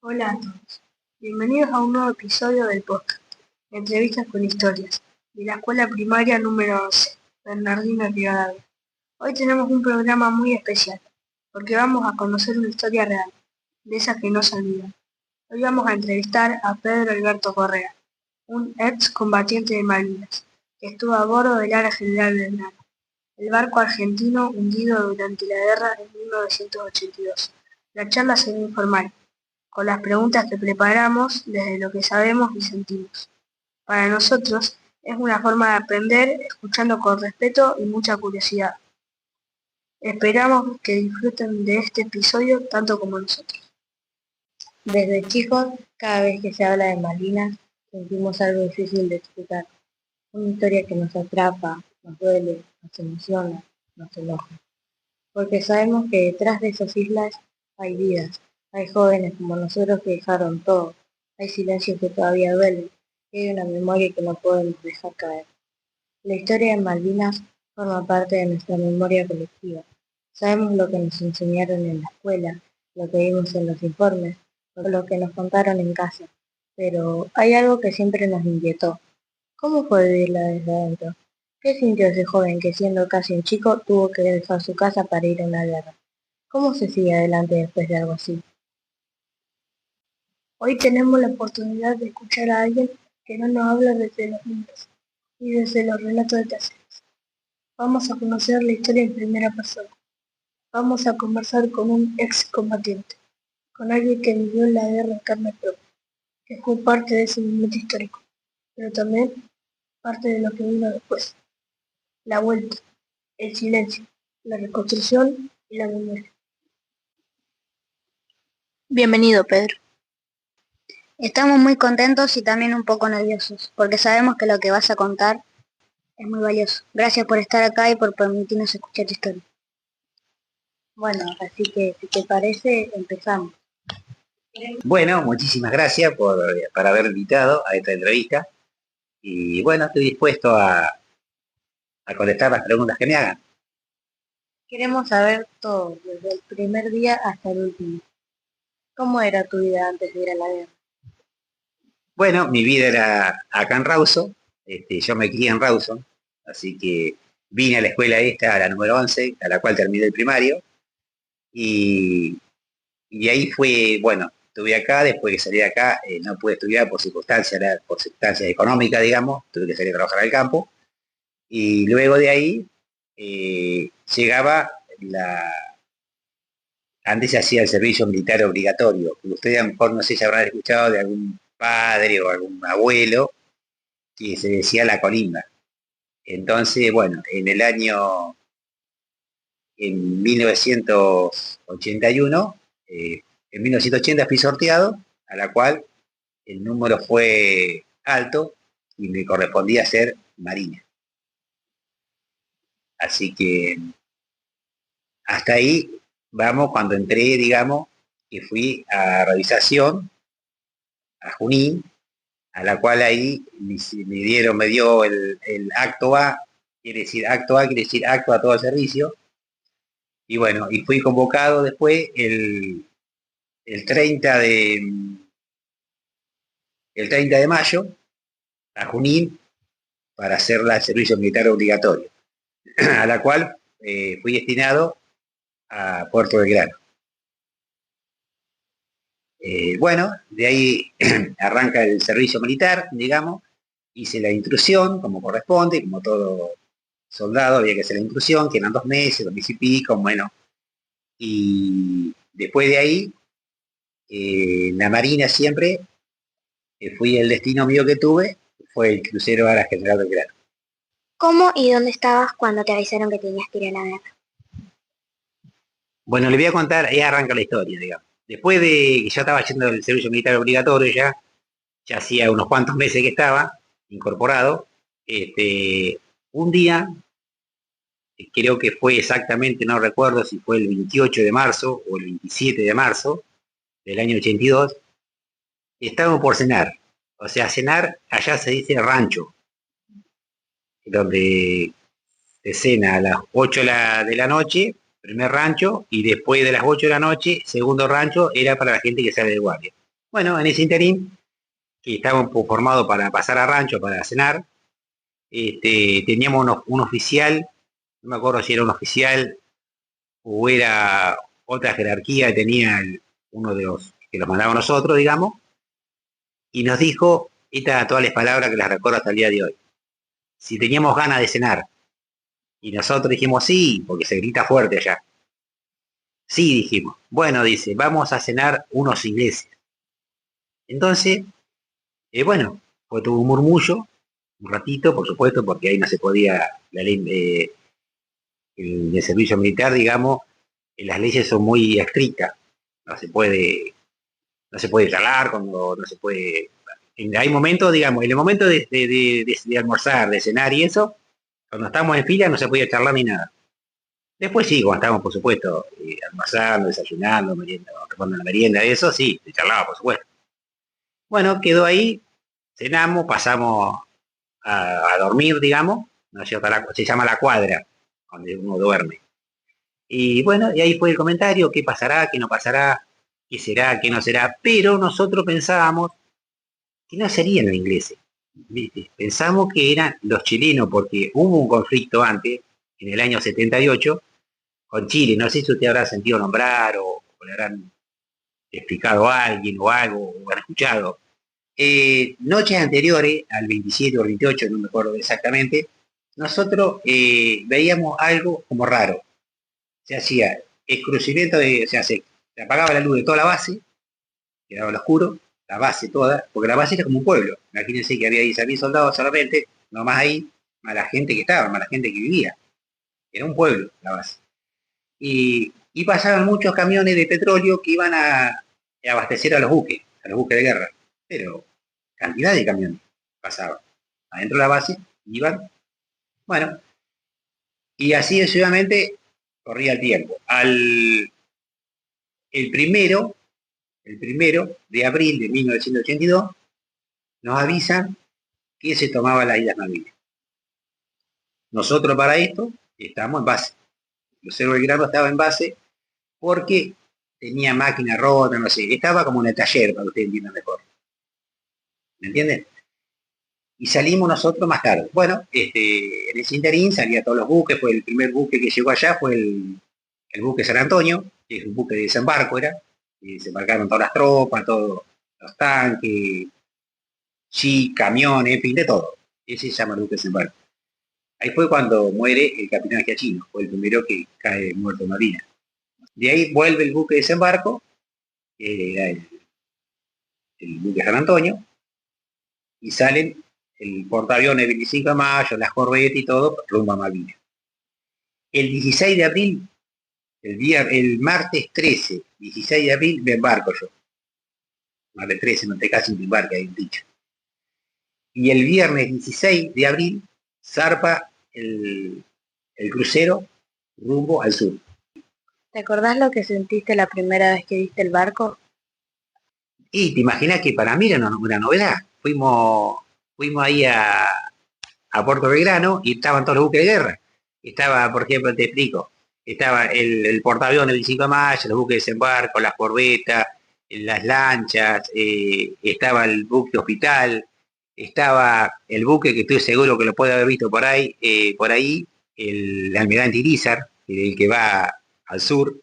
Hola a todos, bienvenidos a un nuevo episodio del podcast, Entrevistas con Historias, de la Escuela Primaria número 11, Bernardino Rivadavia. Hoy tenemos un programa muy especial, porque vamos a conocer una historia real, de esas que no se olvidan. Hoy vamos a entrevistar a Pedro Alberto Correa, un ex combatiente de Malvinas, que estuvo a bordo del Ara General Belgrano, el barco argentino hundido durante la guerra en 1982. La charla será informal, con las preguntas que preparamos desde lo que sabemos y sentimos. Para nosotros es una forma de aprender, escuchando con respeto y mucha curiosidad. Esperamos que disfruten de este episodio tanto como nosotros. Desde chicos, cada vez que se habla de Malvinas, sentimos algo difícil de explicar. Una historia que nos atrapa, nos duele, nos emociona, nos enoja. Porque sabemos que detrás de esas islas hay vidas, hay jóvenes como nosotros que dejaron todo, hay silencios que todavía duelen, y hay una memoria que no podemos dejar caer. La historia de Malvinas forma parte de nuestra memoria colectiva. Sabemos lo que nos enseñaron en la escuela, lo que vimos en los informes, o lo que nos contaron en casa. Pero hay algo que siempre nos inquietó. ¿Cómo fue vivirla desde adentro? ¿Qué sintió ese joven que siendo casi un chico tuvo que dejar su casa para ir a una guerra? ¿Cómo se sigue adelante después de algo así? Hoy tenemos la oportunidad de escuchar a alguien que no nos habla desde los libros y desde los relatos de terceros. Vamos a conocer la historia en primera persona. Vamos a conversar con un ex combatiente, con alguien que vivió la guerra en carne propia, que fue parte de ese momento histórico, pero también parte de lo que vino después, la vuelta, el silencio, la reconstrucción y la memoria. Bienvenido, Pedro. Estamos muy contentos y también un poco nerviosos, porque sabemos que lo que vas a contar es muy valioso. Gracias por estar acá y por permitirnos escuchar tu historia. Bueno, así que si te parece, empezamos. Bueno, muchísimas gracias por haber invitado a esta entrevista y bueno, estoy dispuesto a contestar las preguntas que me hagan. Queremos saber todo, desde el primer día hasta el último. ¿Cómo era tu vida antes de ir a la guerra? Bueno, mi vida era acá en Rawson, yo me crié en Rawson, así que vine a la escuela esta, a la número 11, a la cual terminé el primario, y, y ahí fue, bueno, estuve acá, después que salí de acá, no pude estudiar por circunstancias económicas, digamos, tuve que salir a trabajar al campo, y luego de ahí llegaba antes se hacía el servicio militar obligatorio. Ustedes a lo mejor no sé si habrán escuchado de algún padre o algún abuelo que se decía la colimba. Entonces, bueno, en 1981, en 1980 fui sorteado, a la cual el número fue alto y me correspondía ser marina. Así que hasta ahí vamos cuando entré, digamos, que fui a revisación a Junín, a la cual ahí me dio el acto A, quiere decir acto a todo el servicio, y bueno, y fui convocado después el 30 de, el 30 de mayo a Junín para hacer el servicio militar obligatorio, a la cual fui destinado a Puerto Belgrano. Bueno, de ahí arranca el servicio militar, digamos, hice la intrusión como corresponde, como todo soldado había que hacer la intrusión, que eran 2 meses, 2 meses y pico, bueno, y después de ahí, la Marina siempre, fui el destino mío que tuve, fue el crucero a la General Belgrano. ¿Cómo y dónde estabas cuando te avisaron que tenías que ir a la guerra? Bueno, le voy a contar, ahí arranca la historia, digamos. Después de que ya estaba haciendo el servicio militar obligatorio, ya hacía unos cuantos meses que estaba incorporado, un día, creo que fue exactamente, no recuerdo si fue el 28 de marzo o el 27 de marzo del año 82, estábamos por cenar. O sea, cenar allá se dice rancho, donde de cena a las 8 de la noche, primer rancho, y después de las 8 de la noche, segundo rancho, era para la gente que sale de guardia. Bueno, en ese interín, que estábamos formados para pasar a rancho, para cenar, teníamos un oficial, no me acuerdo si era un oficial o era otra jerarquía que tenía uno de los que los mandaba a nosotros, digamos, y nos dijo estas todas las palabras que las recuerdo hasta el día de hoy. Si teníamos ganas de cenar, y nosotros dijimos sí, porque se grita fuerte allá. Sí, dijimos. Bueno, dice, vamos a cenar unos ingleses. Entonces, bueno, fue todo un murmullo, un ratito, por supuesto, porque ahí no se podía, la ley de servicio militar, digamos, las leyes son muy estrictas. No se puede, no se puede charlar, cuando no se puede. Hay momentos, digamos, en el momento de almorzar, de cenar y eso, cuando estamos en fila no se podía charlar ni nada. Después sí, cuando estábamos, por supuesto, almorzando, desayunando, merienda, tomando la merienda, eso sí, se charlaba, por supuesto. Bueno, quedó ahí, cenamos, pasamos a dormir, digamos, ¿no es cierto? Se llama la cuadra, donde uno duerme. Y bueno, y ahí fue el comentario, qué pasará, qué no pasará, qué será, qué no será, pero nosotros pensábamos que no serían los ingleses, ¿viste? Pensamos que eran los chilenos, porque hubo un conflicto antes, en el año 78, con Chile, no sé si usted habrá sentido nombrar o le habrán explicado a alguien o algo, o han escuchado. Noches anteriores, al 27 o 28, no me acuerdo exactamente, nosotros veíamos algo como raro. Se hacía escrucimiento o sea, se apagaba la luz de toda la base, quedaba al oscuro, la base toda, porque la base era como un pueblo. Imagínense que había 10.000 soldados solamente, no más ahí, más la gente que estaba, más la gente que vivía. Era un pueblo la base. Y pasaban muchos camiones de petróleo que iban a abastecer a los buques de guerra. Pero cantidad de camiones pasaban. Adentro de la base iban, bueno, y así sucesivamente corría el tiempo. El primero, el primero de abril de 1982, nos avisan que se tomaba las Islas Malvinas. Nosotros para esto estamos en base. El Crucero Belgrano estaba en base porque tenía máquina rota, no sé, estaba como en el taller, para que ustedes entiendan mejor. ¿Me entienden? Y salimos nosotros más tarde. Bueno, en ese interín salía todos los buques, fue el primer buque que llegó allá, fue el buque San Antonio, que es un buque de desembarco, era, y se embarcaron todas las tropas, todos los tanques, camiones, en fin, de todo. Ese se llama el buque de desembarco. Ahí fue cuando muere el capitán Giachino, fue el primero que cae muerto en Marina. De ahí vuelve el buque de desembarco, que era el buque San Antonio, y salen el portaaviones 25 de mayo, las corbetas y todo, rumbo a Malvinas. El 16 de abril, el martes 13, 16 de abril, me embarco yo. Martes 13, no te casi un embarque, hay un dicho. Y el viernes 16 de abril, zarpa el crucero rumbo al sur. ¿Te acordás lo que sentiste la primera vez que viste el barco? Y te imaginas que para mí era una novedad. Fuimos ahí a Puerto Belgrano y estaban todos los buques de guerra. Estaba, por ejemplo, te explico, estaba el portaaviones del 25 de mayo, los buques de desembarco, las corbetas, las lanchas, estaba el buque hospital, estaba el buque que estoy seguro que lo puede haber visto por ahí, el almirante Irizar, el que va al sur,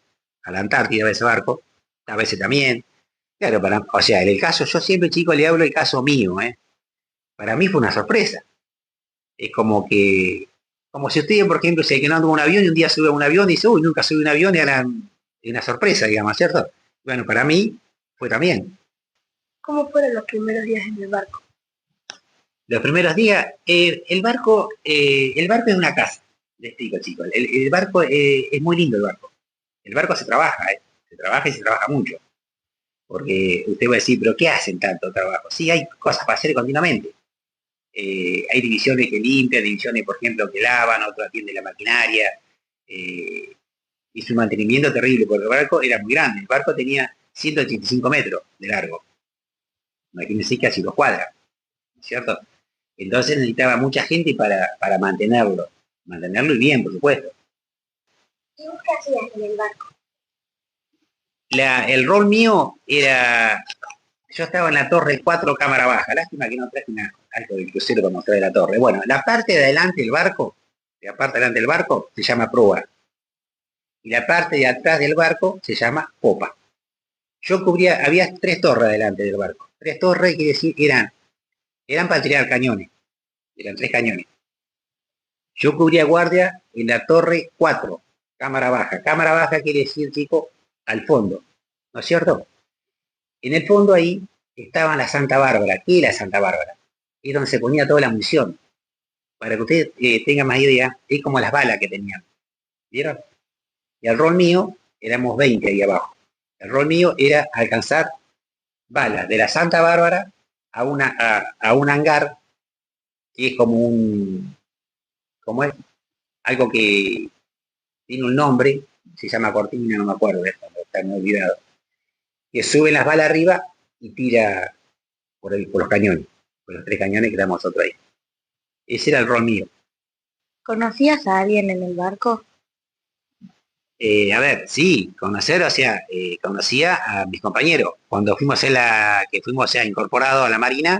a la Antártida, ese barco, a veces también. Claro, o sea, en el caso, yo siempre, chico, le hablo el caso mío, ¿eh? Para mí fue una sorpresa. Es como si usted, por ejemplo, se quedó en un avión y un día sube a un avión y dice, uy, nunca subí a un avión y era una sorpresa, digamos, ¿cierto? Bueno, para mí fue también. ¿Cómo fueron los primeros días en el barco? Los primeros días, el barco es una casa, le explico, chicos. El barco es muy lindo el barco. El barco se trabaja, ¿eh? Se trabaja y se trabaja mucho. Porque usted va a decir, pero ¿qué hacen tanto trabajo? Sí, hay cosas para hacer continuamente. Hay divisiones que limpian, divisiones, por ejemplo, que lavan, otros atienden la maquinaria. Y su mantenimiento terrible, porque el barco era muy grande. El barco tenía 185 metros de largo. Imagínense casi 2 cuadras, ¿cierto? Entonces necesitaba mucha gente para mantenerlo. mantenerlo y bien, por supuesto. ¿Y vos qué hacías en el barco? El rol mío era, yo estaba en la torre 4 cámara baja, lástima que no traje algo del crucero para mostrar de la torre. Bueno, la parte de adelante del barco, se llama proa, y la parte de atrás del barco se llama popa. Yo cubría, había 3 torres adelante del barco. 3 torres, quiere decir, eran para tirar cañones, eran 3 cañones. Yo cubría guardia en la torre 4, cámara baja. Cámara baja quiere decir, chico, al fondo, ¿no es cierto? En el fondo ahí estaba la Santa Bárbara. ¿Qué es la Santa Bárbara? Es donde se ponía toda la munición. Para que ustedes tengan más idea, es como las balas que tenían. ¿Vieron? Y el rol mío, éramos 20 ahí abajo. El rol mío era alcanzar balas de la Santa Bárbara a un hangar que es como como es, algo que tiene un nombre, se llama cortina, no me acuerdo, está muy olvidado, que sube las balas arriba y tira por los cañones, por los 3 cañones que damos nosotros ahí. Ese era el rol mío. ¿Conocías a alguien en el barco? A ver, sí, conocer, o sea, conocía a mis compañeros. Cuando que fuimos, o sea, incorporados a la Marina,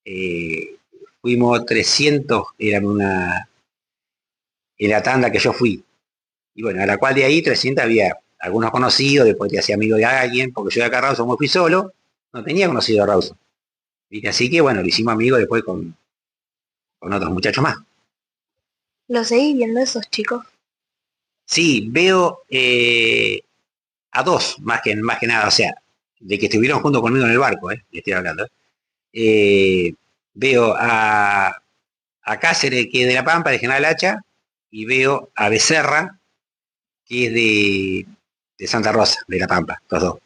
eh, fuimos 300, en la tanda que yo fui. Y bueno, a la cual de ahí 300 había algunos conocidos, después te hacía amigo de alguien, porque yo de acá a Rawson me fui solo, no tenía conocido a Rawson. ¿Viste? Así que bueno, lo hicimos amigos después con otros muchachos más. ¿Lo seguís viendo esos chicos? Sí, veo a 2 más que nada, o sea, de que estuvieron junto conmigo en el barco, le estoy hablando. Eh, Veo a Cáceres, que es de La Pampa, de General Hacha, y veo a Becerra, que es de Santa Rosa, de La Pampa, los dos.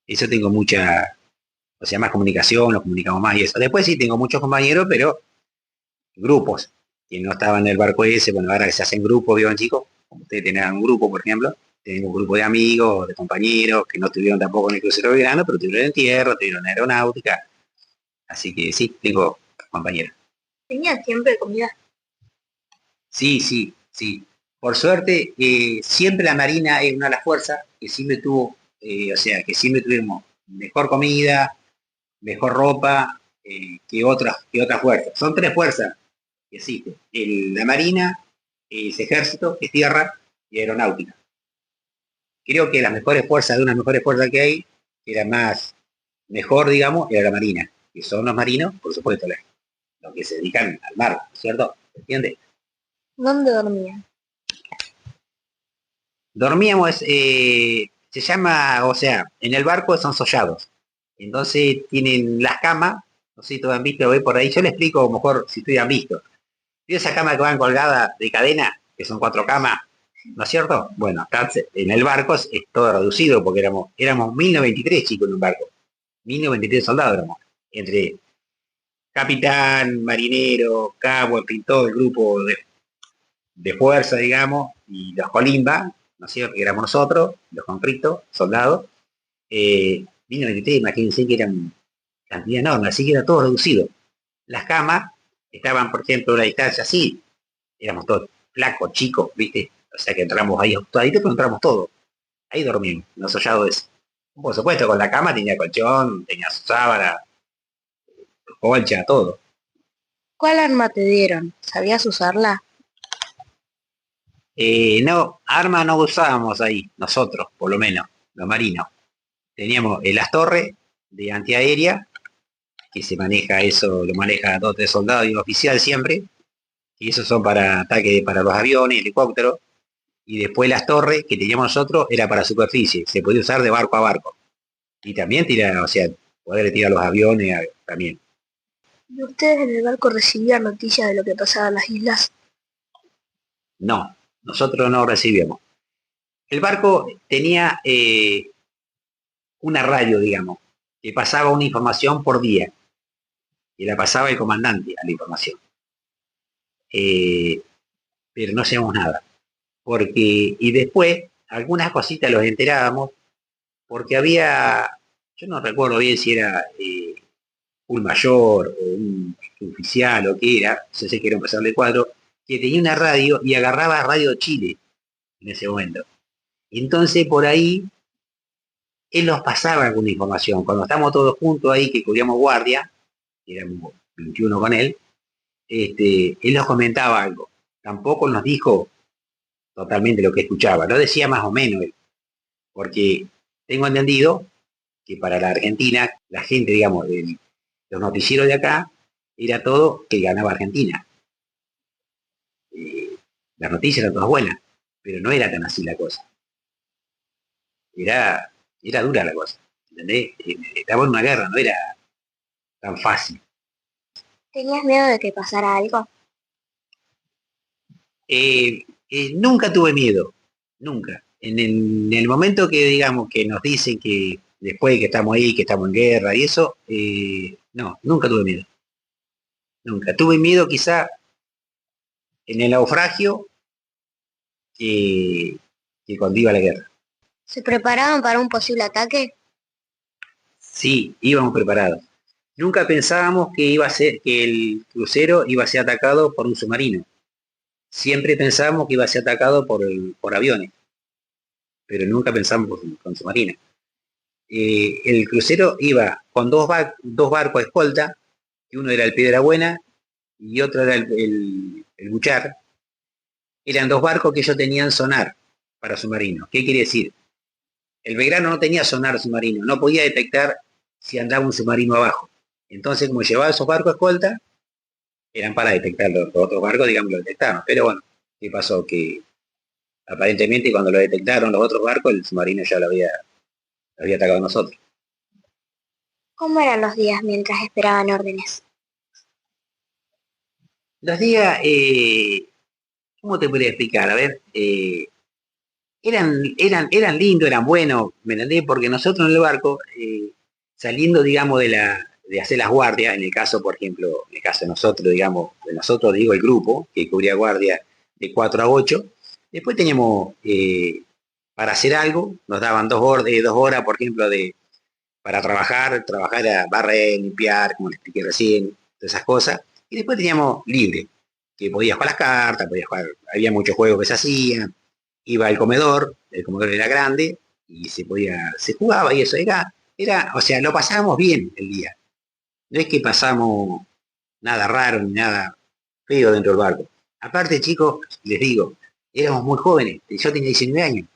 Eso tengo mucha, o sea, más comunicación, nos comunicamos más y eso. Después sí tengo muchos compañeros, pero grupos, que no estaban en el barco ese, bueno, ahora que se hacen grupos, ¿vieron chicos? Como ustedes tenían un grupo, por ejemplo, tengo un grupo de amigos, de compañeros, que no estuvieron tampoco en el crucero de verano, pero estuvieron en tierra, estuvieron en aeronáutica, así que sí, tengo compañeros. ¿Tenías siempre comida? Sí, sí, sí. Por suerte, siempre la Marina es una de las fuerzas que siempre tuvo, o sea, que siempre tuvimos mejor comida, mejor ropa, que otras fuerzas. Son 3 fuerzas que existen. La Marina, el Ejército, que es tierra, y aeronáutica. Creo que las mejores fuerzas, de unas mejores fuerzas que hay, que era mejor, digamos, era la Marina, que son los marinos, por supuesto, los que se dedican al mar, ¿cierto? ¿Entiendes? ¿Dónde dormían? Dormíamos, se llama, o sea, en el barco son sollados. Entonces tienen las camas, no sé si todos han visto, ve por ahí, yo le explico mejor si ustedes han visto. ¿Y esa cama que van colgadas de cadena, que son 4 camas, ¿no es cierto? Bueno, acá en el barco es todo reducido porque éramos 1093 chicos en un barco, 1093 soldados éramos, entre capitán, marinero, cabo, en fin, todo el grupo de fuerza, digamos, y los colimba, ¿no es cierto? Que éramos nosotros, los conscriptos, soldados, 1093, imagínense que eran cantidad enorme, así que era todo reducido. Las camas estaban, por ejemplo, a una distancia así, éramos todos flacos, chicos, ¿viste? O sea que entramos ahí ajustaditos, pero entramos todos. Ahí dormimos, no sollado eso. Por supuesto, con la cama tenía colchón, tenía su sábana, colcha, todo. ¿Cuál arma te dieron? ¿Sabías usarla? No, armas no usábamos ahí, nosotros, por lo menos, los marinos. Teníamos las torres de antiaérea, que se maneja eso, lo maneja 2 o 3 soldados y un oficial siempre, y esos son para ataque para los aviones, helicópteros, y después las torres que teníamos nosotros era para superficie, se podía usar de barco a barco. Y también tirar, o sea, poder tirar los aviones también. ¿Y ustedes en el barco recibían noticias de lo que pasaba en las islas? No, nosotros no recibíamos. El barco tenía una radio, digamos, que pasaba una información por día, y la pasaba el comandante a la información. Eh, pero no hacíamos nada. Y después, algunas cositas los enterábamos, porque había, yo no recuerdo bien si era un mayor o un oficial o qué era, no sé que era un pasar de cuadro, que tenía una radio y agarraba Radio Chile en ese momento. Y entonces por ahí él nos pasaba alguna información. Cuando estamos todos juntos ahí, que cubríamos guardia, éramos 21 con él, él nos comentaba algo. Tampoco nos dijo totalmente lo que escuchaba, lo decía más o menos él, porque tengo entendido que para la Argentina, la gente, digamos, los noticieros de acá, era todo que ganaba Argentina. Las noticias eran todas buenas, pero no era tan así la cosa. Era, era dura la cosa, ¿entendés? Estaba en una guerra, no era tan fácil. ¿Tenías miedo de que pasara algo? Nunca tuve miedo, nunca. En el momento que digamos que nos dicen que después que estamos ahí, que estamos en guerra y eso, no, nunca tuve miedo. Nunca. Tuve miedo quizá en el naufragio que cuando iba a la guerra. ¿Se preparaban para un posible ataque? Sí, íbamos preparados. Nunca pensábamos que iba a ser, que el crucero iba a ser atacado por un submarino. Siempre pensábamos que iba a ser atacado por aviones, pero nunca pensamos con submarinos. El crucero iba con dos barcos escolta, que uno era el Piedra Buena y otro era el Buchar. Eran dos barcos que ellos tenían sonar para submarinos. ¿Qué quiere decir? El Belgrano no tenía sonar submarino, no podía detectar si andaba un submarino abajo. Entonces, como llevaba esos barcos escolta, eran para detectar los otros barcos, digamos, lo detectaron. Pero bueno, ¿qué pasó? Que aparentemente cuando lo detectaron los otros barcos, el submarino ya lo había atacado a nosotros. ¿Cómo eran los días mientras esperaban órdenes? Los días, ¿cómo te podría explicar? A ver, eran lindos, eran buenos, ¿me entendés? Porque nosotros en el barco, saliendo, digamos, de hacer las guardias, en el caso, por ejemplo, en el caso de nosotros, digamos, de nosotros digo el grupo, que cubría guardia de 4 a 8, después teníamos, para hacer algo, nos daban 2 horas, por ejemplo, para trabajar a barrer, limpiar, como les expliqué recién, todas esas cosas, y después teníamos libre, que podías jugar las cartas, podías jugar, había muchos juegos que se hacían, iba al comedor, el comedor era grande, y se jugaba y eso, o sea, lo pasábamos bien el día. No es que pasamos nada raro ni nada feo dentro del barco. Aparte, chicos, les digo, éramos muy jóvenes, yo tenía 19 años.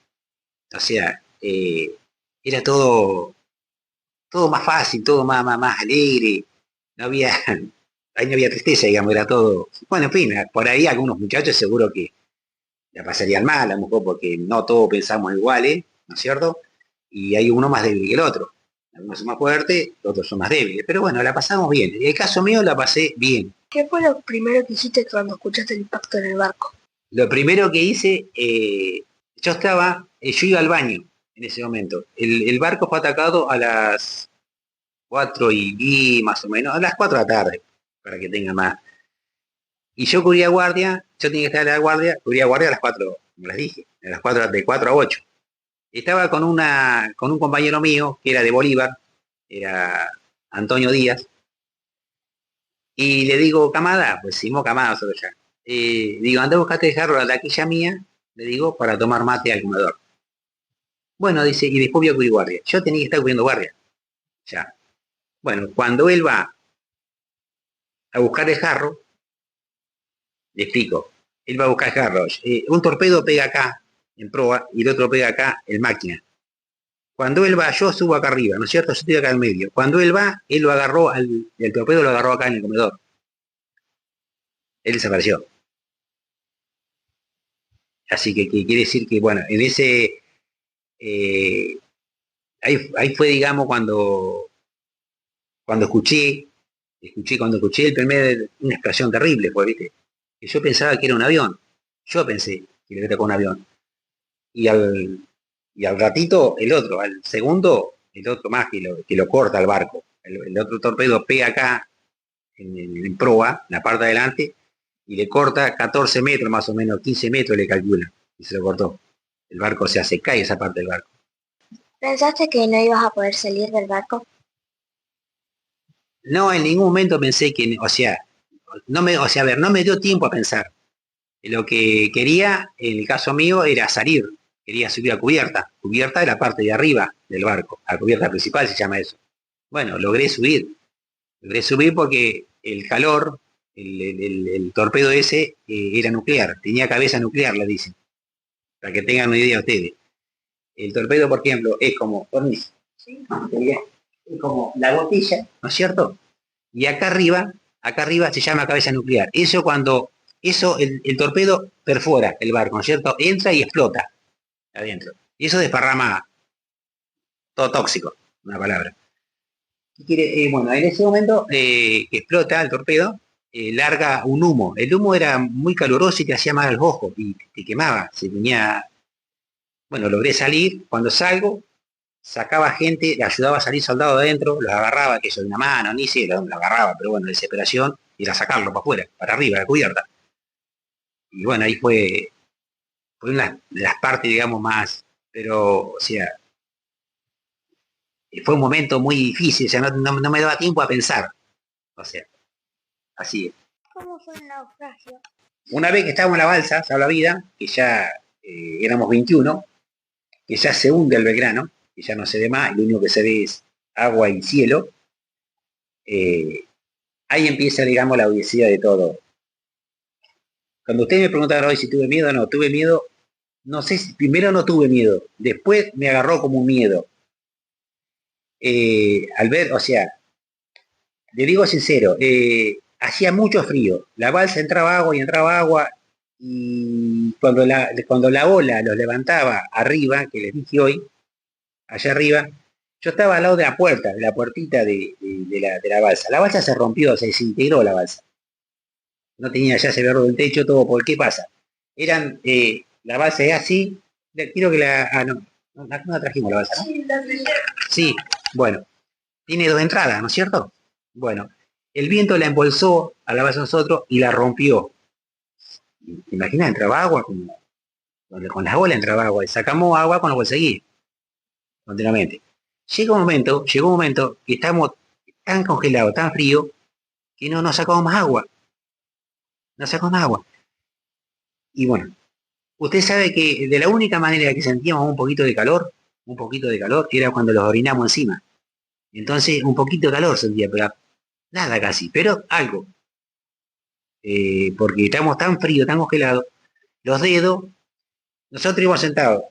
O sea, era todo más fácil, todo más alegre. No había, ahí no había tristeza, digamos, era todo. Bueno, en fin, por ahí algunos muchachos seguro que la pasarían mal, a lo mejor porque no todos pensamos iguales, ¿no es cierto? Y hay uno más débil que el otro. Algunos son más fuertes, los otros son más débiles. Pero bueno, la pasamos bien. En el caso mío la pasé bien. ¿Qué fue lo primero que hiciste cuando escuchaste el impacto en el barco? Lo primero que hice, yo iba al baño en ese momento. El barco fue atacado a las 4:10 más o menos, a las 4 de la tarde, para que tenga más. Y yo cubría guardia, yo tenía que estar a la guardia, cubría guardia a las 4, como les dije, a las 4, de 4 a 8. Estaba con un compañero mío, que era de Bolívar, era Antonio Díaz, y le digo, camada, pues hicimos camada nosotros ya. Digo, anda a buscarte el jarro a la taquilla mía, le digo, para tomar mate al comedor. Bueno, dice, y después voy a cubrir guardia. Yo tenía que estar cubriendo guardia, ya. Bueno, cuando él va a buscar el jarro, le explico, él va a buscar el jarro. Un torpedo pega acá, en proa, y el otro pega acá, en máquina. Cuando él va, yo subo acá arriba, ¿no es cierto? Yo estoy acá en medio. Cuando él va, él lo agarró, el torpedo lo agarró acá en el comedor. Él desapareció. Así que quiere decir que, bueno, en ese, eh, ahí fue, digamos, cuando cuando escuché una explosión terrible, fue, ¿viste? Que yo pensaba que era un avión. Yo pensé que le tocó un avión. Y al ratito, el otro, al segundo, el otro más que lo corta al barco. El otro torpedo pega acá, en proa, en la parte de adelante, y le corta 14 metros más o menos, 15 metros le calcula, y se lo cortó. El barco, se cae esa parte del barco. ¿Pensaste que no ibas a poder salir del barco? No, en ningún momento pensé que, o sea, a ver, no me dio tiempo a pensar. Lo que quería, en el caso mío, era salir. Quería subir a cubierta. Cubierta de la parte de arriba del barco. A cubierta principal se llama eso. Bueno, logré subir. Logré subir porque el calor, el torpedo ese, era nuclear. Tenía cabeza nuclear, le dicen. Para que tengan una idea ustedes. El torpedo, por ejemplo, es como, permiso, ¿sí? Es como la botella, ¿no es cierto? Y acá arriba se llama cabeza nuclear. Eso cuando, el torpedo perfora el barco, ¿no es cierto? Entra y explota adentro. Y eso desparrama todo tóxico, una palabra. Bueno, en ese momento que explota el torpedo, larga un humo. El humo era muy caluroso y te hacía mal al ojo y te quemaba. Se venía. Bueno, logré salir. Cuando salgo, sacaba gente, le ayudaba a salir soldados de adentro, los agarraba, que yo de una mano, ni si lo agarraba, pero bueno, desesperación, ir a sacarlo para afuera, para arriba, a la cubierta. Y bueno, ahí fue una de las partes, digamos, más, pero, o sea, fue un momento muy difícil, o sea, no me daba tiempo a pensar, o sea, así es. ¿Cómo fue el naufragio? Una vez que estábamos en la balsa, salva vida, que ya éramos 21, que ya se hunde el Belgrano, que ya no se ve más, y lo único que se ve es agua y cielo, ahí empieza, digamos, la odisea de todo. Cuando ustedes me preguntaron hoy si tuve miedo, no, tuve miedo, no sé si, primero no tuve miedo, después me agarró como un miedo. Al ver, o sea, le digo sincero, hacía mucho frío, la balsa entraba agua, y cuando la ola los levantaba arriba, que les dije hoy, allá arriba, yo estaba al lado de la puerta, de la puertita de la balsa. La balsa se rompió, se desintegró la balsa. No tenía, ya se había roto el techo, todo. ¿Por qué pasa? La balsa es así. Quiero que no la trajimos la balsa, ¿no? Sí, la primera. Sí, bueno, tiene dos entradas, ¿no es cierto? Bueno, el viento la embolsó a la balsa nosotros y la rompió. Imagina, entraba agua, con las olas entraba agua, y sacamos agua con los bolseguíes, continuamente. Llegó un momento que estamos tan congelados, tan frío, que no nos sacamos más agua. No sacamos más agua. Y bueno, usted sabe que de la única manera que sentíamos un poquito de calor, era cuando los orinamos encima. Entonces, un poquito de calor sentía, pero nada casi, pero algo. Porque estamos tan fríos, tan congelados, los dedos, nosotros íbamos sentados,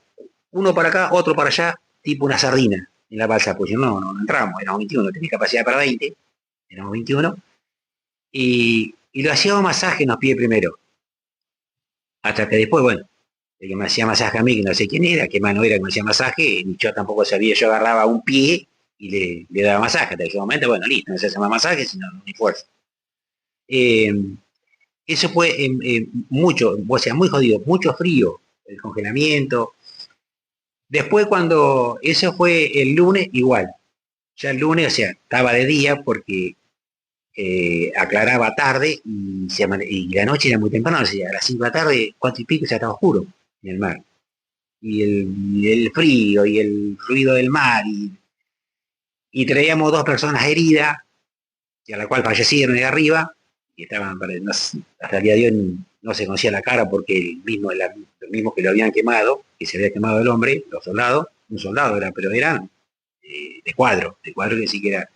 uno para acá, otro para allá, tipo una sardina en la balsa, pues no entramos, éramos 21, tenía capacidad para 20, éramos 21, y lo hacíamos masaje en los pies primero, hasta que después, bueno, el que me hacía masaje a mí, que no sé quién era, qué mano era que me hacía masaje, ni yo tampoco sabía, yo agarraba un pie y le daba masaje, hasta ese momento, bueno, listo, no se hace más masaje, sino ni fuerza. Eh, Eso fue mucho, o sea, muy jodido, mucho frío, el congelamiento. Después eso fue el lunes, igual. Ya el lunes, o sea, estaba de día porque aclaraba tarde y la noche era muy temprano, o sea, a las 5 de la tarde, 4 y pico, ya estaba oscuro en el mar. Y el frío y el ruido del mar y traíamos dos personas heridas, y a la cual fallecieron de arriba, y estaban, hasta el día de hoy no se conocía la cara porque los mismos que lo habían quemado, que se había quemado el hombre, los soldados, un soldado era, pero eran de cuadro que sí que era,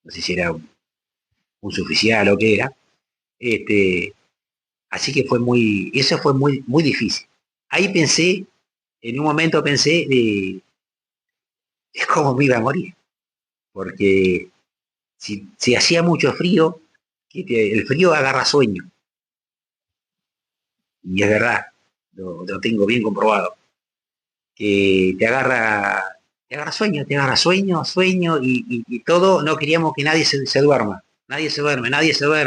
no sé si era un suboficial o qué era, este, así que eso fue muy, muy difícil. Ahí pensé, en un momento pensé de cómo me iba a morir, porque si hacía mucho frío, el frío agarra sueño, y es verdad, lo tengo bien comprobado, que te agarra sueño, y todo, no queríamos que nadie se duerma. Nadie se duerme,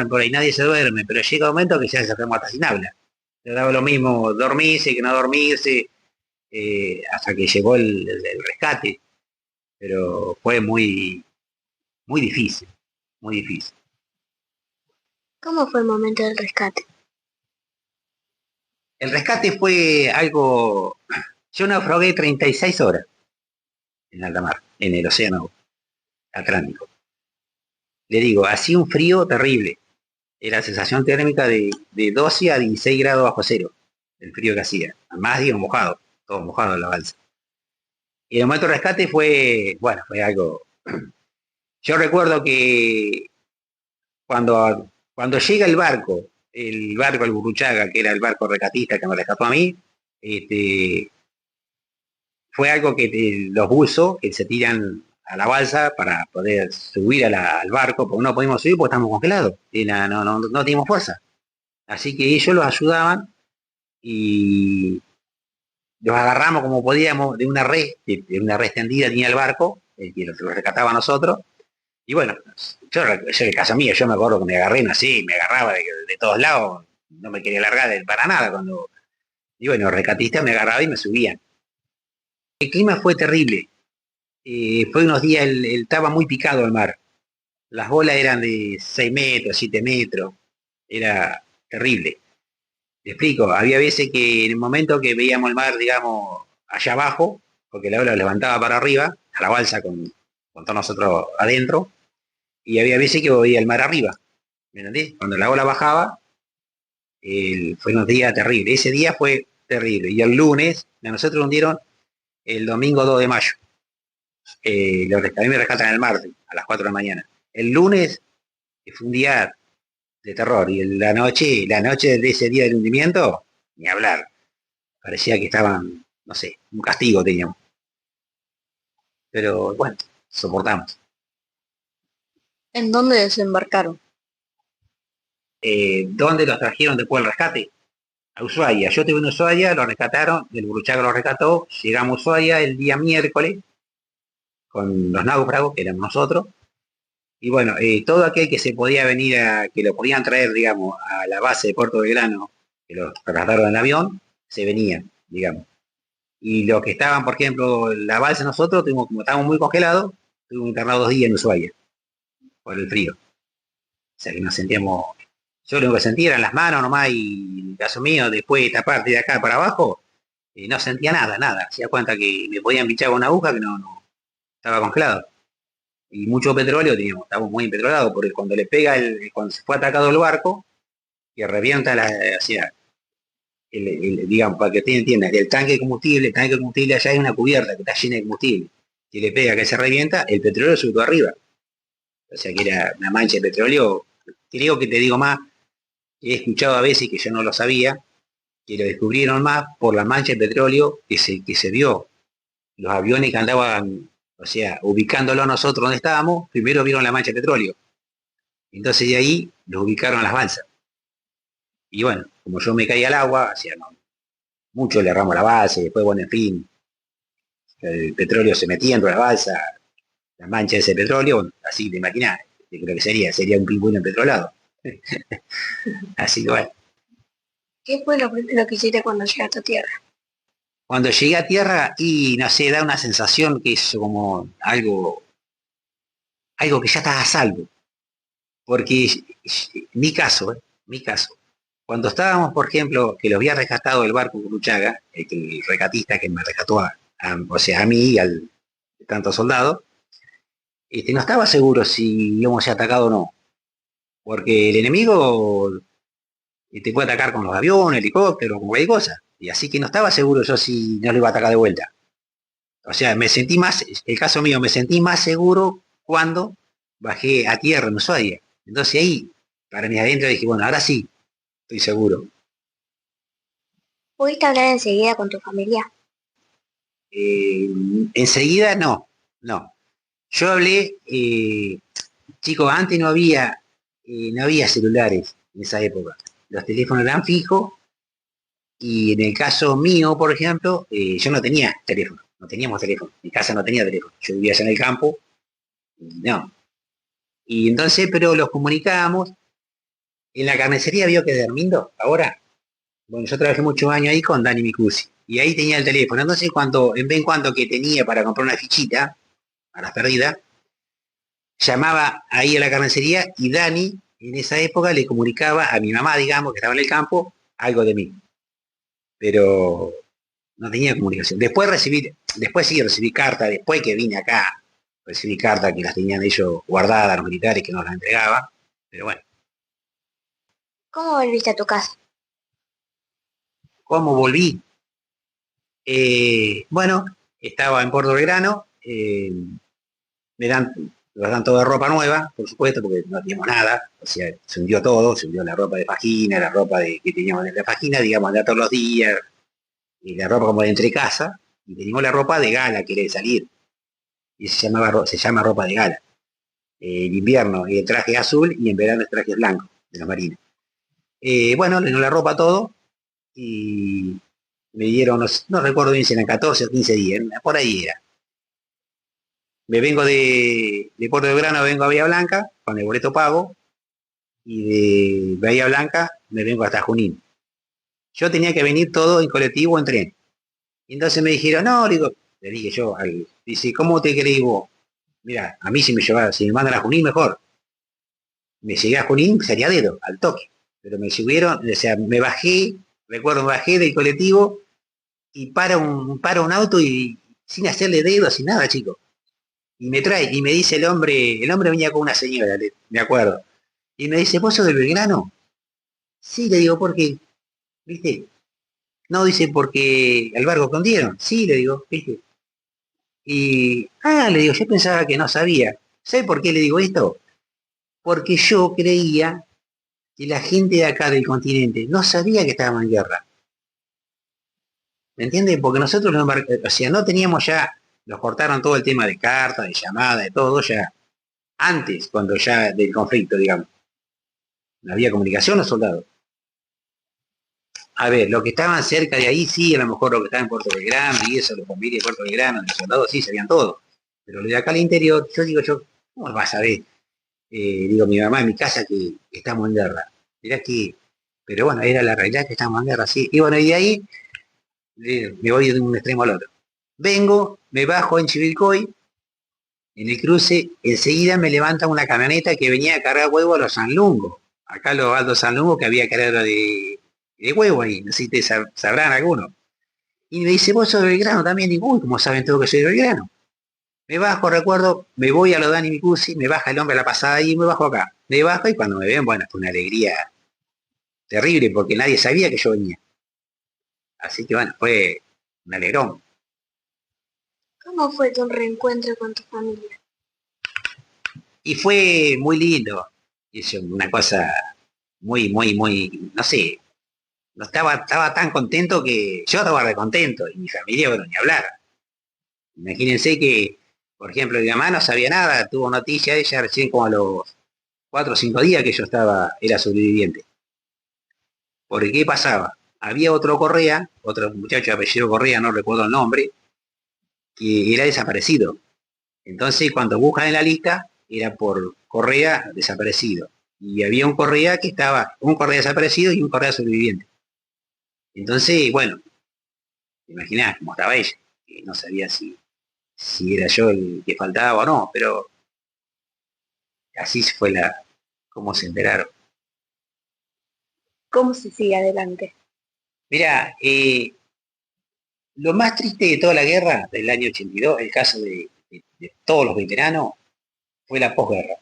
por ahí nadie se duerme, pero llega un momento que ya se enferma hasta sin habla. Le daba lo mismo dormirse que no dormirse, hasta que llegó el rescate, pero fue muy, muy difícil, muy difícil. ¿Cómo fue el momento del rescate? El rescate fue algo. Yo naufragué 36 horas en alta mar, en el océano Atlántico. Le digo, hacía un frío terrible. era sensación térmica de 12 a 16 grados bajo cero, el frío que hacía. Además, digo, mojado, todo mojado en la balsa. Y el momento de rescate fue, bueno, fue algo... Yo recuerdo que cuando llega el Burruchaga, que era el barco rescatista que me rescató a mí, este, fue algo que los buzos que se tiran a la balsa para poder subir al barco, porque no podíamos subir porque estamos congelados, y no teníamos fuerza. Así que ellos los ayudaban y los agarramos como podíamos de una red, de una red extendida tenía el barco, que lo rescataba a nosotros. Y bueno, yo en el caso mío, yo me acuerdo que me agarré, no sé, me agarraba de todos lados, no me quería largar para nada cuando. Y bueno, los rescatistas me agarraban y me subían. El clima fue terrible. Fue unos días, estaba muy picado el mar. Las olas eran de 6 metros, 7 metros. Era terrible. Te explico, había veces que en el momento que veíamos el mar, digamos, allá abajo, porque la ola levantaba para arriba, a la balsa con todos nosotros adentro, y había veces que veía el mar arriba. ¿Me entendés? Cuando la ola bajaba, fue unos días terribles. Ese día fue terrible. Y el lunes, a nosotros nos hundieron el domingo 2 de mayo. A mí me rescatan el martes, a las 4 de la mañana. El lunes fue un día de terror. Y la noche de ese día del hundimiento, ni hablar. Parecía que estaban, no sé, un castigo teníamos. Pero bueno, soportamos. ¿En dónde desembarcaron? ¿Dónde los trajeron después del rescate? A Ushuaia. Yo estuve en Ushuaia, lo rescataron, el Burruchaga lo rescató, llegamos a Ushuaia el día miércoles con los náufragos, que éramos nosotros, y bueno, todo aquel que se podía venir que lo podían traer, digamos, a la base de Puerto Belgrano, que los rescataron en el avión, se venían, digamos. Y los que estaban, por ejemplo, en la balsa nosotros, como estábamos muy congelados, estuvimos internados 2 días en Ushuaia, por el frío. O sea que nos sentíamos. Yo lo que sentía eran las manos nomás y en el caso mío, después de esta parte de acá para abajo, no sentía nada. Hacía cuenta que me podían pinchar con una aguja que no estaba congelado. Y mucho petróleo teníamos, estábamos muy empetrolados, porque cuando le pega cuando se fue atacado el barco, que revienta digamos, para que usted entienda, el tanque de combustible allá hay una cubierta que está llena de combustible. Si le pega que se revienta, el petróleo sube todo arriba. O sea que era una mancha de petróleo. Creo que te digo más, he escuchado a veces que yo no lo sabía, que lo descubrieron más por la mancha de petróleo que se vio. Los aviones que andaban, o sea, ubicándolo a nosotros donde estábamos, primero vieron la mancha de petróleo. Entonces de ahí los ubicaron a las balsas. Y bueno, como yo me caí al agua, o sea, mucho le erramos la base, después, bueno, en fin, el petróleo se metía dentro de la balsa, la mancha de ese petróleo, bueno, así te imaginás, creo que sería un pingüino empetrolado. Así que bueno. ¿Qué fue lo primero que hiciste cuando llegaste a tierra? Cuando llegué a tierra, y no sé, da una sensación que es como algo que ya estás a salvo. Porque mi caso, cuando estábamos, por ejemplo, que lo había rescatado el barco Burruchaga, el rescatista que me rescató o sea, a mí y al tanto soldado, no estaba seguro si íbamos a ser atacados o no. Porque el enemigo te puede atacar con los aviones, helicópteros, con cualquier cosa. Y así que no estaba seguro yo si no lo iba a atacar de vuelta. O sea, el caso mío, me sentí más seguro cuando bajé a tierra en Ushuaia. Entonces ahí, para mí adentro, dije, bueno, ahora sí, estoy seguro. ¿Pudiste hablar enseguida con tu familia? Enseguida no. Yo hablé, chicos, antes no había celulares en esa época. Los teléfonos eran fijos y en el caso mío, por ejemplo, yo no tenía teléfono, no teníamos teléfono. Mi casa no tenía teléfono. Yo vivía allá en el campo, no. Y entonces, pero los comunicábamos. En la carnicería vio que de Hermindo, ahora, bueno, yo trabajé muchos años ahí con Dani Micusi. Y ahí tenía el teléfono. Entonces, en vez en cuando que tenía para comprar una fichita, a las perdidas, llamaba ahí a la carnicería y Dani, en esa época, le comunicaba a mi mamá, digamos, que estaba en el campo, algo de mí. Pero no tenía comunicación. Después sí recibí cartas, después que vine acá, recibí cartas que las tenían ellos guardadas, los militares que nos las entregaban. Pero bueno. ¿Cómo volviste a tu casa? ¿Cómo volví? Bueno, estaba en Puerto Belgrano, me dan, nos dan toda ropa nueva, por supuesto, porque no teníamos nada, o sea, se hundió todo, se hundió la ropa de fajín, la ropa que teníamos de la fajín, digamos, de todos los días, y la ropa como de entre casa, y teníamos la ropa de gala, que era de salir, y se llama ropa de gala. En invierno el traje azul y en verano el traje blanco de la marina. Bueno, le dio la ropa todo y me dieron, no recuerdo bien si eran 14 o 15 días, por ahí era. Me vengo de Puerto de Grano, vengo a Bahía Blanca con el boleto pago y de Bahía Blanca me vengo hasta Junín. Yo tenía que venir todo en colectivo o en tren. Y entonces me dijeron, no, le dije yo, dice, ¿cómo te querés vos? Mira, a mí si me mandan a Junín mejor. Me llegué a Junín, sería dedo, al toque. Pero me subieron, o sea, me bajé, recuerdo, me bajé del colectivo y para un auto y sin hacerle dedo, sin nada, chico. Y me trae, y me dice el hombre venía con una señora, me acuerdo. Y me dice, ¿vos sos de Belgrano? Sí, le digo, ¿por qué? ¿Viste? No, dice, porque al barco que hundieron. Sí, le digo, ¿viste? Le digo, yo pensaba que no sabía. ¿Sabe por qué le digo esto? Porque yo creía que la gente de acá del continente no sabía que estábamos en guerra. ¿Me entiendes? Porque nosotros, o sea, no teníamos ya, nos cortaron todo el tema de cartas, de llamadas, de todo ya, antes, cuando ya del conflicto, digamos. No había comunicación los soldados. A ver, los que estaban cerca de ahí, sí, a lo mejor los que estaban en Puerto Belgrano y eso, los familias de Puerto Belgrano, los soldados sí sabían todo. Pero lo de acá al interior, yo digo yo, ¿cómo vas a ver? Digo, mi mamá en mi casa que estamos en guerra. Mirá que, pero bueno, era la realidad que estamos en guerra, sí. Y bueno, y de ahí me voy de un extremo al otro. Vengo, me bajo en Chivilcoy, en el cruce, enseguida me levanta una camioneta que venía a cargar huevo a los Sanlungo. Acá los Aldos Sanlungo que había cargado de huevo ahí, no sé si te sabrán algunos. Y me dice, vos sos de Belgrano también, digo, uy, ¿cómo saben todos que soy de Belgrano? Me bajo, recuerdo, me voy a lo Dani Micusi, me baja el hombre a la pasada y me bajo acá. Me bajo y cuando me ven, bueno, fue una alegría terrible porque nadie sabía que yo venía. Así que bueno, fue un alegrón. ¿Cómo fue tu reencuentro con tu familia? Y fue muy lindo. Es una cosa muy, no sé, no estaba tan contento que yo estaba re contento y mi familia, bueno, ni hablar. Imagínense que, por ejemplo, mi mamá no sabía nada, tuvo noticia de ella recién como a los 4 o 5 días que yo era sobreviviente. Porque ¿qué pasaba? Había otro Correa, otro muchacho de apellido Correa, no recuerdo el nombre, que era desaparecido. Entonces, cuando buscan en la lista, era por Correa desaparecido. Y había un Correa desaparecido y un Correa sobreviviente. Entonces, bueno, imaginás cómo estaba ella, que no sabía si era yo el que faltaba o no, pero así fue cómo se enteraron. ¿Cómo se sigue adelante? Mira, lo más triste de toda la guerra del año 82, el caso de todos los veteranos, fue la posguerra.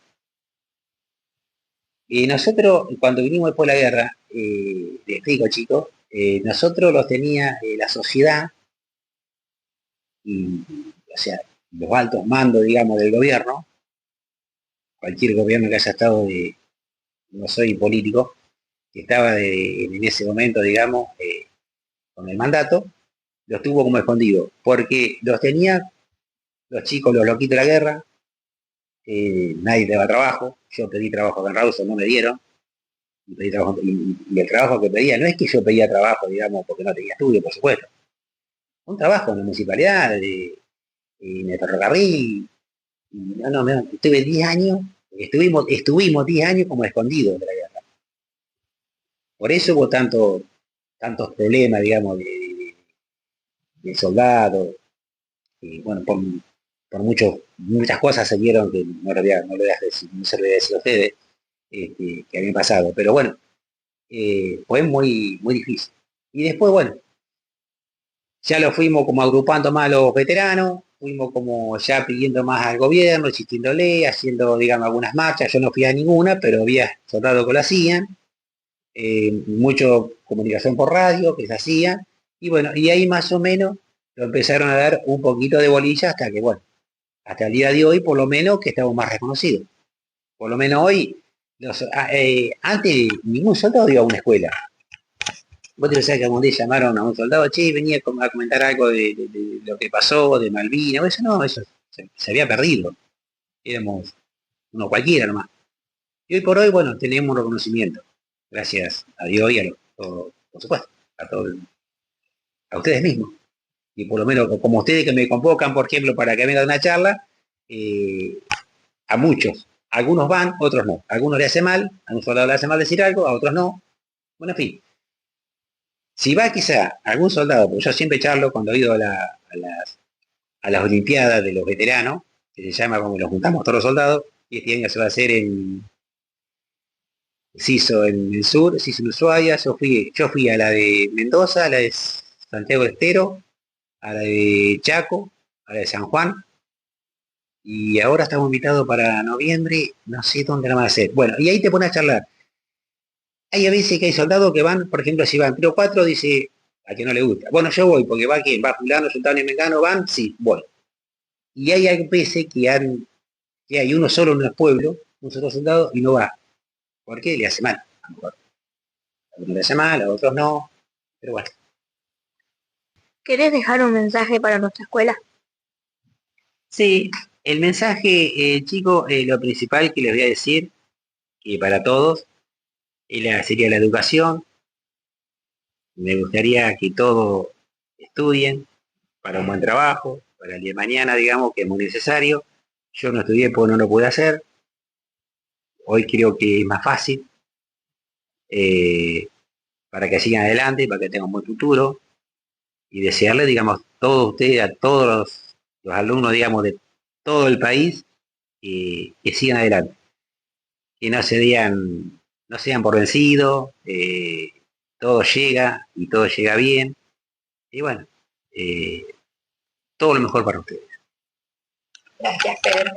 Y nosotros, cuando vinimos después de la guerra, les explico chicos, nosotros los tenía la sociedad, y, o sea, los altos mandos, digamos, del gobierno, cualquier gobierno que haya estado no soy político, que estaba en ese momento, digamos, con el mandato, los tuvo como escondidos, porque los tenía los chicos, los loquitos de la guerra, nadie te daba trabajo, yo pedí trabajo en Rawson, no me dieron, y, y el trabajo que pedía, no es que yo pedía trabajo, digamos, porque no tenía estudio, por supuesto, un trabajo en la municipalidad, en el ferrocarril, y estuve 10 años, estuvimos 10 años como escondidos de la guerra. Por eso hubo tantos problemas, digamos, de soldados, y bueno, por muchas cosas se vieron que no lo voy a decir, no se lo voy a decir a ustedes, que habían pasado. Pero bueno, fue muy difícil. Y después, bueno, ya lo fuimos como agrupando más a los veteranos, fuimos como ya pidiendo más al gobierno, insistiéndole, haciendo, digamos, algunas marchas. Yo no fui a ninguna, pero había soldados que lo hacían. mucho comunicación por radio que se hacía, y bueno, y ahí más o menos lo empezaron a dar un poquito de bolilla hasta que, bueno, hasta el día de hoy, por lo menos que estamos más reconocidos. Por lo menos hoy, antes ningún soldado iba a una escuela. Vos te pensás que algún día llamaron a un soldado, che, venía a comentar algo de lo que pasó, de Malvinas, eso no, eso se había perdido. Éramos uno cualquiera nomás. Y hoy por hoy, bueno, tenemos un reconocimiento. Gracias a Dios y a por supuesto, a ustedes mismos. Y por lo menos, como ustedes que me convocan, por ejemplo, para que venga a una charla, a muchos. Algunos van, otros no. A algunos le hace mal, a un soldado le hace mal decir algo, a otros no. Bueno, en fin. Si va quizá algún soldado, porque yo siempre charlo cuando he ido a las Olimpiadas de los veteranos, que se llama como nos juntamos todos los soldados, y este año se va a hacer se hizo en el sur, se hizo en Ushuaia, yo fui a la de Mendoza, a la de Santiago del Estero, a la de Chaco, a la de San Juan, y ahora estamos invitados para noviembre, no sé dónde la van a hacer. Bueno, y ahí te pones a charlar. Hay a veces que hay soldados que van, por ejemplo, si van 3 o 4, dice a que no le gusta. Bueno, yo voy, porque va quien, va fulano, sultano y mengano, van, sí, voy. Y hay veces que hay uno solo en un pueblo, un solo soldado, y no va. ¿Por qué? Le hace mal. A lo mejor. A uno le hace mal, a otros no, pero bueno. ¿Querés dejar un mensaje para nuestra escuela? Sí, el mensaje, chicos, lo principal que les voy a decir, que para todos, sería la educación. Me gustaría que todos estudien para un buen trabajo, para el día de mañana, digamos, que es muy necesario. Yo no estudié porque no lo pude hacer. Hoy creo que es más fácil para que sigan adelante, para que tengan un buen futuro. Y desearle, digamos, todos ustedes, a todos los alumnos, digamos, de todo el país, que sigan adelante. Que no sean por vencidos, todo llega y todo llega bien. Y bueno, todo lo mejor para ustedes. Gracias, Pedro.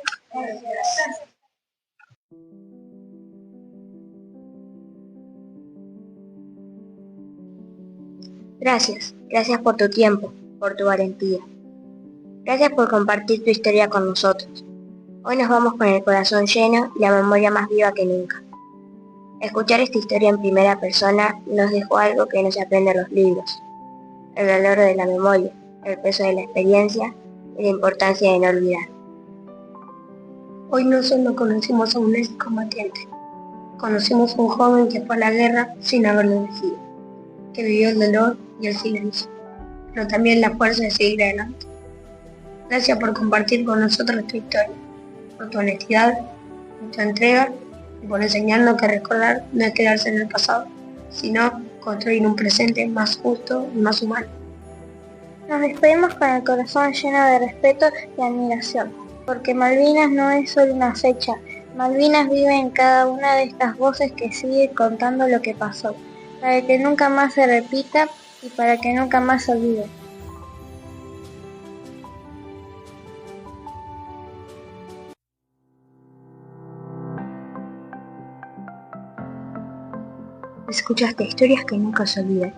Gracias por tu tiempo, por tu valentía. Gracias por compartir tu historia con nosotros. Hoy nos vamos con el corazón lleno y la memoria más viva que nunca. Escuchar esta historia en primera persona nos dejó algo que no se aprende en los libros: el valor de la memoria, el peso de la experiencia y la importancia de no olvidar. Hoy no solo conocimos a un excombatiente, conocimos a un joven que fue a la guerra sin haberlo elegido, que vivió el dolor y el silencio, pero también la fuerza de seguir adelante. Gracias por compartir con nosotros tu historia, por tu honestidad, por tu entrega y por enseñarnos que recordar no es quedarse en el pasado, sino construir un presente más justo y más humano. Nos despedimos con el corazón lleno de respeto y admiración, porque Malvinas no es solo una fecha. Malvinas vive en cada una de estas voces que sigue contando lo que pasó, para que nunca más se repita y para que nunca más se olvide. Escuchaste Historias que nunca se olvidan,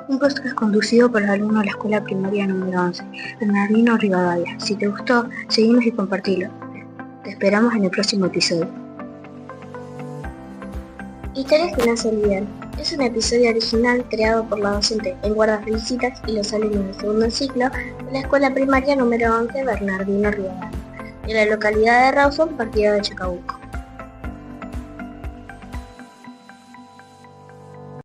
un podcast conducido por los alumnos de la escuela primaria número 11, Bernardino Rivadavia. Si te gustó, seguinos y compartilo. Te esperamos en el próximo episodio. Historias que no se olvidan es un episodio original creado por la docente en Guardas Felicitas y los alumnos del segundo ciclo de la escuela primaria número 11 Bernardino Rivadavia, de la localidad de Rawson, partido de Chacabuco.